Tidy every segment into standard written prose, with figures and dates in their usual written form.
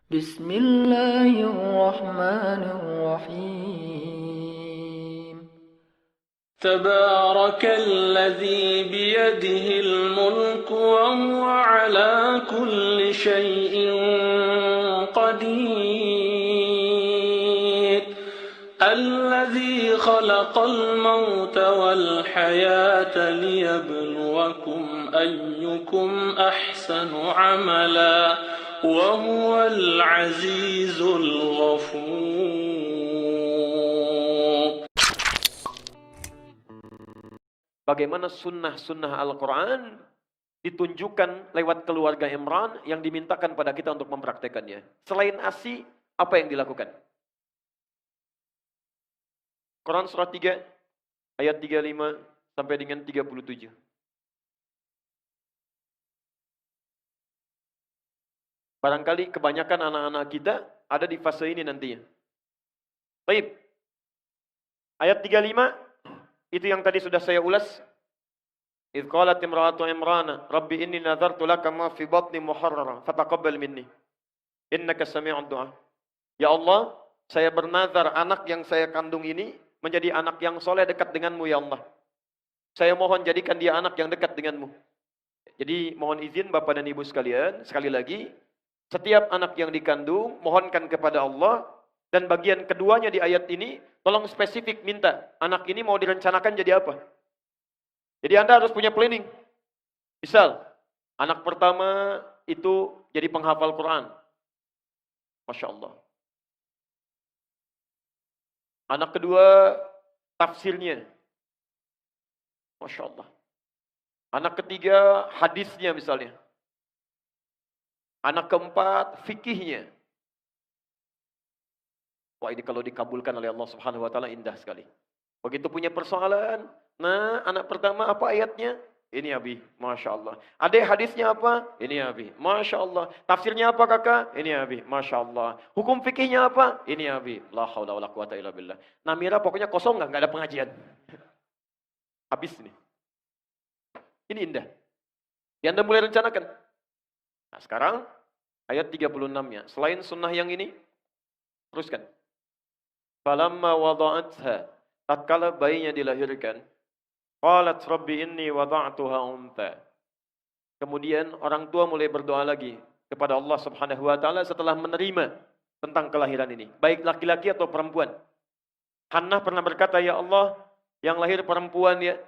بسم الله الرحمن الرحيم تبارك الذي بيده الملك وهو على كل شيء قدير الذي خلق الموت والحياة ليبلوكم أيكم أحسن عملا وهو العزيز الغفور. Bagaimana sunnah-sunnah Al-Quran ditunjukkan lewat keluarga Imran yang dimintakan pada kita untuk mempraktekannya. Selain ASI, apa yang dilakukan? Quran surah 3, ayat 35 sampai dengan 37. Barangkali kebanyakan anak-anak kita ada di fase ini nantinya. Baik. Ayat 35, itu yang tadi sudah saya ulas. Idh qalat imra'atu Imran, Rabbi inni nazartu laka ma fi batni muharrara, fataqabbal minni. Innaka sami'ud du'a. Ya Allah, saya bernazar anak yang saya kandung ini menjadi anak yang soleh dekat denganmu ya Allah. Saya mohon jadikan dia anak yang dekat denganmu. Jadi mohon izin Bapak dan Ibu sekalian, sekali lagi, setiap anak yang dikandung, mohonkan kepada Allah. Dan bagian keduanya di ayat ini, tolong spesifik minta, anak ini mau direncanakan jadi apa? Jadi Anda harus punya planning. Misal, anak pertama itu jadi penghafal Quran. Masya Allah. Anak kedua, tafsirnya. Masya Allah. Anak ketiga, hadisnya misalnya. Anak keempat, fikihnya. Wah, ini kalau dikabulkan oleh Allah Subhanahu wa taala indah sekali. Begitu punya persoalan, nah anak pertama apa ayatnya? Ini Abi, Masya Allah. Adek hadisnya apa? Ini Abi, Masya Allah. Tafsirnya apa kakak? Ini Abi, Masya Allah. Hukum fikihnya apa? Ini Abi. La haula wala quwata illa billah. Namira pokoknya kosong nggak ada pengajian. Habis nih. Ini indah. Yang Anda mulai rencanakan. Nah sekarang ayat 36-nya. Selain sunnah yang ini, teruskan. Falamma wada'atha, tatkala bayinya dilahirkan, qalat rabbi inni wada'tuha untha. Kemudian orang tua mulai berdoa lagi kepada Allah Subhanahu wa taala setelah menerima tentang kelahiran ini, baik laki-laki atau perempuan. Hannah pernah berkata, ya Allah, yang lahir perempuan ya.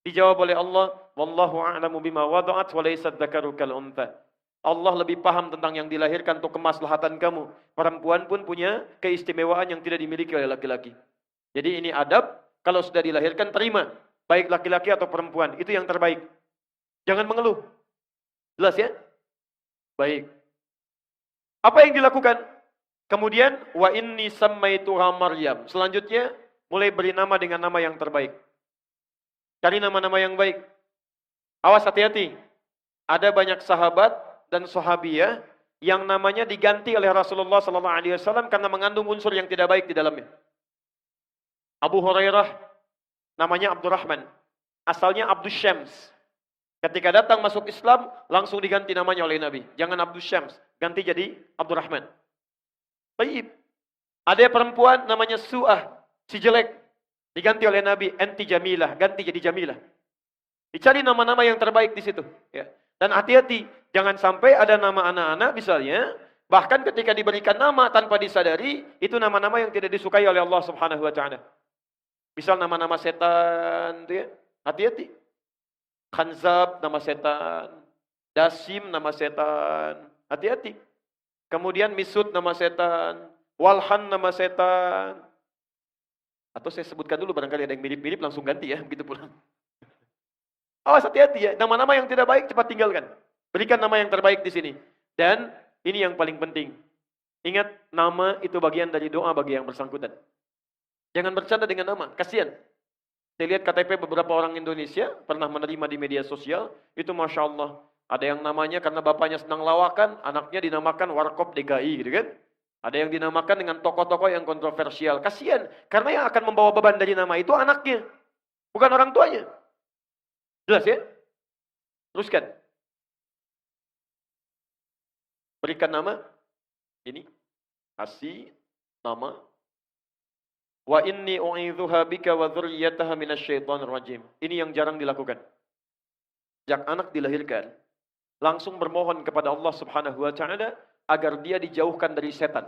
Dijawab oleh Allah, wallahu a'lamu bima wada'at wa laysa dzakaru kal untha. Allah lebih paham tentang yang dilahirkan untuk kemaslahatan kamu. Perempuan pun punya keistimewaan yang tidak dimiliki oleh laki-laki. Jadi ini adab, kalau sudah dilahirkan terima. Baik laki-laki atau perempuan, itu yang terbaik. Jangan mengeluh. Jelas ya? Baik. Apa yang dilakukan? Kemudian, wa inni sammaituha Maryam. Selanjutnya, mulai beri nama dengan nama yang terbaik. Cari nama-nama yang baik. Awas hati-hati. Ada banyak sahabat dan sahabiyah yang namanya diganti oleh Rasulullah SAW karena mengandung unsur yang tidak baik di dalamnya. Abu Hurairah namanya Abdurrahman, asalnya Abdus Syams. Ketika datang masuk Islam langsung diganti namanya oleh Nabi. Jangan Abdus Syams, ganti jadi Abdurrahman. Baik. Ada perempuan namanya Su'ah, si jelek, diganti oleh Nabi, enti Jamilah, ganti jadi Jamilah. Dicari nama-nama yang terbaik di situ. Ya. Dan hati-hati, jangan sampai ada nama anak-anak misalnya, bahkan ketika diberikan nama tanpa disadari, itu nama-nama yang tidak disukai oleh Allah Subhanahu wa taala. Misal nama-nama setan, ya. Hati-hati. Khanzab nama setan, Dasim nama setan, hati-hati. Kemudian Misut nama setan, Walhan nama setan. Atau saya sebutkan dulu barangkali ada yang mirip-mirip langsung ganti ya, begitu pulang. Awas hati-hati ya, nama-nama yang tidak baik cepat tinggalkan. Berikan nama yang terbaik di sini. Dan ini yang paling penting. Ingat, nama itu bagian dari doa bagi yang bersangkutan. Jangan bercanda dengan nama, kasihan. Saya lihat KTP beberapa orang Indonesia pernah menerima di media sosial, itu Masya Allah. Ada yang namanya karena bapaknya senang lawakan, anaknya dinamakan Warkop DKI gitu kan. Ada yang dinamakan dengan tokoh-tokoh yang kontroversial. Kasihan, karena yang akan membawa beban dari nama itu anaknya, bukan orang tuanya. Jelas ya? Teruskan. Berikan nama Ini ASI, nama. Wa inni u'idzuha bika wa dzurriyyataha minasyaitonir rajim. Ini yang jarang dilakukan. Sejak anak dilahirkan, langsung bermohon kepada Allah Subhanahu wa taala agar dia dijauhkan dari setan.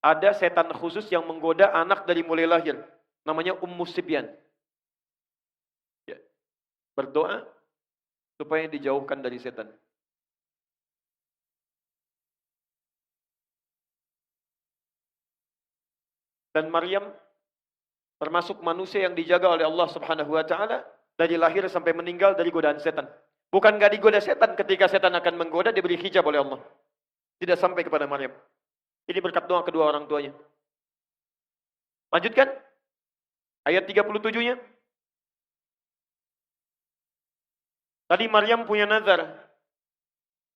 Ada setan khusus yang menggoda anak dari mulai lahir, namanya Sibyan. Ya. Berdoa supaya dijauhkan dari setan. Dan Maryam termasuk manusia yang dijaga oleh Allah Subhanahu wa taala dari lahir sampai meninggal dari godaan setan. Bukan gak digoda setan, ketika setan akan menggoda diberi hijab oleh Allah. Tidak sampai kepada Maryam. Ini berkat doa kedua orang tuanya. Lanjutkan ayat 37-nya. Tadi Maryam punya nazar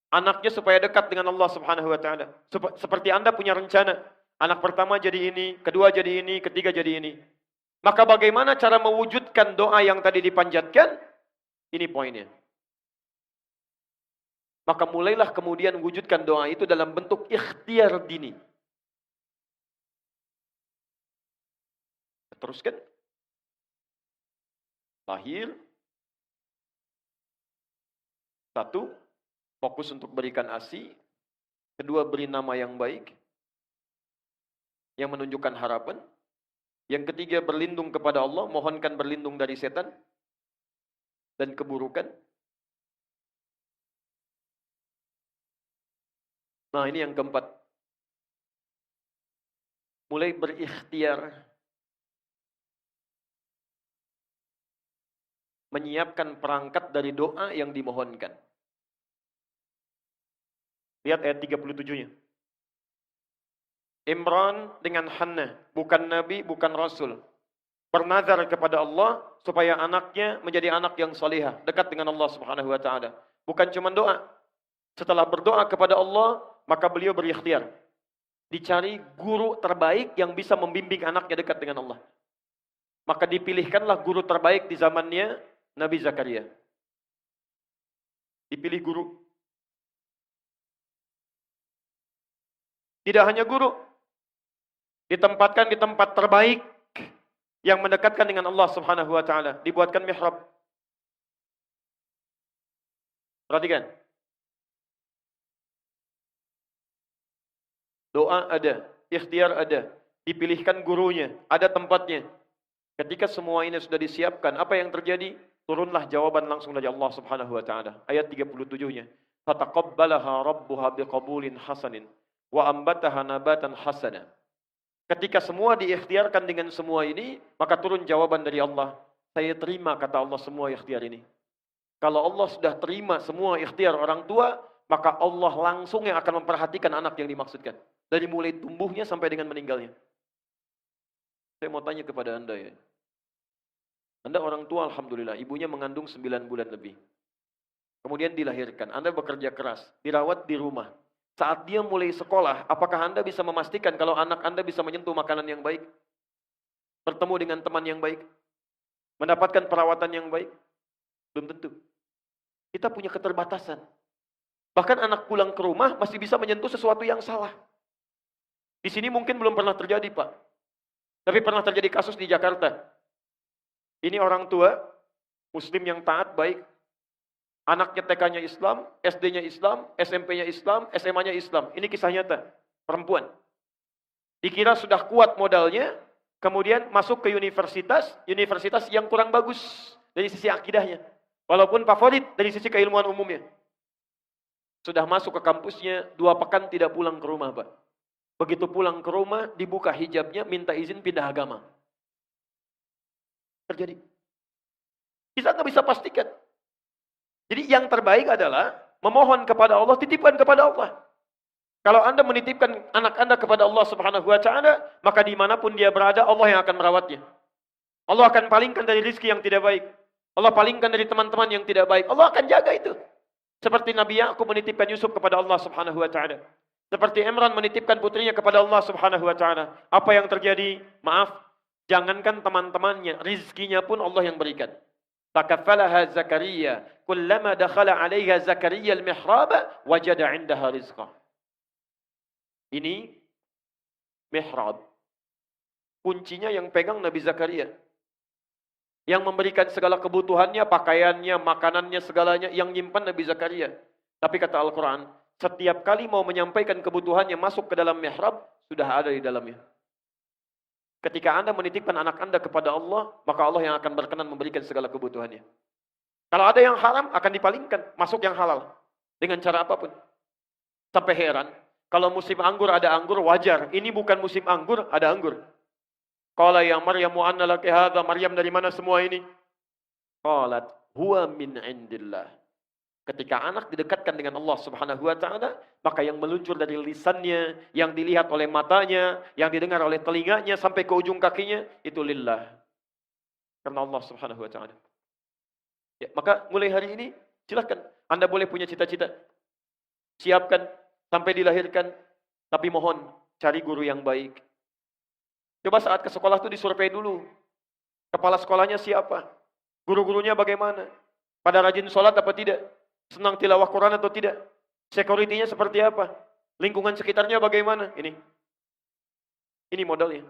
anaknya supaya dekat dengan Allah Subhanahu wa taala. Seperti Anda punya rencana, anak pertama jadi ini, kedua jadi ini, ketiga jadi ini. Maka bagaimana cara mewujudkan doa yang tadi dipanjatkan? Ini poinnya. Maka mulailah kemudian wujudkan doa itu dalam bentuk ikhtiar dini. Teruskan. Lahir. 1. Fokus untuk berikan ASI. 2. Beri nama yang baik, yang menunjukkan harapan. Yang ketiga, berlindung kepada Allah, mohonkan berlindung dari setan dan keburukan. Nah, ini yang keempat. Mulai berikhtiar menyiapkan perangkat dari doa yang dimohonkan. Lihat ayat 37-nya. Imran dengan Hannah, bukan Nabi, bukan Rasul, bernazar kepada Allah supaya anaknya menjadi anak yang salihah, dekat dengan Allah Subhanahu wa taala. Bukan cuma doa. Setelah berdoa kepada Allah, maka beliau berikhtiar. Dicari guru terbaik yang bisa membimbing anaknya dekat dengan Allah. Maka dipilihkanlah guru terbaik di zamannya Nabi Zakaria. Dipilih guru. Tidak hanya guru, ditempatkan di tempat terbaik yang mendekatkan dengan Allah Subhanahu wa taala, dibuatkan mihrab. Perhatikan. Doa ada, ikhtiar ada, dipilihkan gurunya, ada tempatnya. Ketika semua ini sudah disiapkan, apa yang terjadi? Turunlah jawaban langsung dari Allah Subhanahu wa taala. Ayat 37-nya. Fataqabbalaha rabbuha biqabulin hasanin wa ambataha nabatan hasana. Ketika semua diikhtiarkan dengan semua ini, maka turun jawaban dari Allah. Saya terima, kata Allah, semua ikhtiar ini. Kalau Allah sudah terima semua ikhtiar orang tua, maka Allah langsung yang akan memperhatikan anak yang dimaksudkan. Dari mulai tumbuhnya sampai dengan meninggalnya. Saya mau tanya kepada Anda ya. Anda orang tua, alhamdulillah, ibunya mengandung 9 bulan lebih. Kemudian dilahirkan. Anda bekerja keras, dirawat di rumah. Saat dia mulai sekolah, apakah Anda bisa memastikan kalau anak Anda bisa menyentuh makanan yang baik? Bertemu dengan teman yang baik? Mendapatkan perawatan yang baik? Belum tentu. Kita punya keterbatasan. Bahkan anak pulang ke rumah masih bisa menyentuh sesuatu yang salah. Di sini mungkin belum pernah terjadi, Pak. Tapi pernah terjadi kasus di Jakarta. Ini orang tua, Muslim yang taat, baik. Anaknya TK-nya Islam, SD-nya Islam, SMP-nya Islam, SMA-nya Islam. Ini kisah nyata. Perempuan. Dikira sudah kuat modalnya, kemudian masuk ke universitas yang kurang bagus dari sisi akidahnya. Walaupun favorit dari sisi keilmuan umumnya. Sudah masuk ke kampusnya, 2 pekan tidak pulang ke rumah, Pak. Begitu pulang ke rumah, dibuka hijabnya, minta izin pindah agama. Terjadi. Kita nggak bisa pastikan. Jadi yang terbaik adalah memohon kepada Allah, titipkan kepada Allah. Kalau Anda menitipkan anak Anda kepada Allah Subhanahu wa taala, maka dimanapun dia berada, Allah yang akan merawatnya. Allah akan palingkan dari rizki yang tidak baik. Allah palingkan dari teman-teman yang tidak baik. Allah akan jaga itu. Seperti Nabi Ya'qub menitipkan Yusuf kepada Allah Subhanahu wa taala. Seperti Imran menitipkan putrinya kepada Allah Subhanahu wa taala. Apa yang terjadi? Maaf, jangankan teman-temannya, rizkinya pun Allah yang berikan. Fakafalaha Zakaria, kullama dakhala 'alaiha Zakaria al-mihraba, wajada 'indaha rizqa. Ini mihrab. Kuncinya yang pegang Nabi Zakaria. Yang memberikan segala kebutuhannya, pakaiannya, makanannya, segalanya, yang nyimpan Nabi Zakaria. Tapi kata Al-Quran, setiap kali mau menyampaikan kebutuhannya masuk ke dalam mihrab, sudah ada di dalamnya. Ketika Anda menitipkan anak Anda kepada Allah, maka Allah yang akan berkenan memberikan segala kebutuhannya. Kalau ada yang haram, akan dipalingkan, masuk yang halal. Dengan cara apapun. Sampai heran, kalau musim anggur ada anggur, wajar. Ini bukan musim anggur, ada anggur. Qala ya Maryam anna laki hadza, Maryam dari mana semua ini? Qalat huwa min indillah. Ketika anak didekatkan dengan Allah Subhanahu wa taala, maka yang meluncur dari lisannya, yang dilihat oleh matanya, yang didengar oleh telinganya sampai ke ujung kakinya itu lillah. Karena Allah Subhanahu wa taala. Ya, maka mulai hari ini silakan Anda boleh punya cita-cita. Siapkan sampai dilahirkan, tapi mohon cari guru yang baik. Coba saat ke sekolah itu disurvei dulu. Kepala sekolahnya siapa? Guru-gurunya bagaimana? Pada rajin sholat apa tidak? Senang tilawah Quran atau tidak? Security-nya seperti apa? Lingkungan sekitarnya bagaimana? Ini modalnya.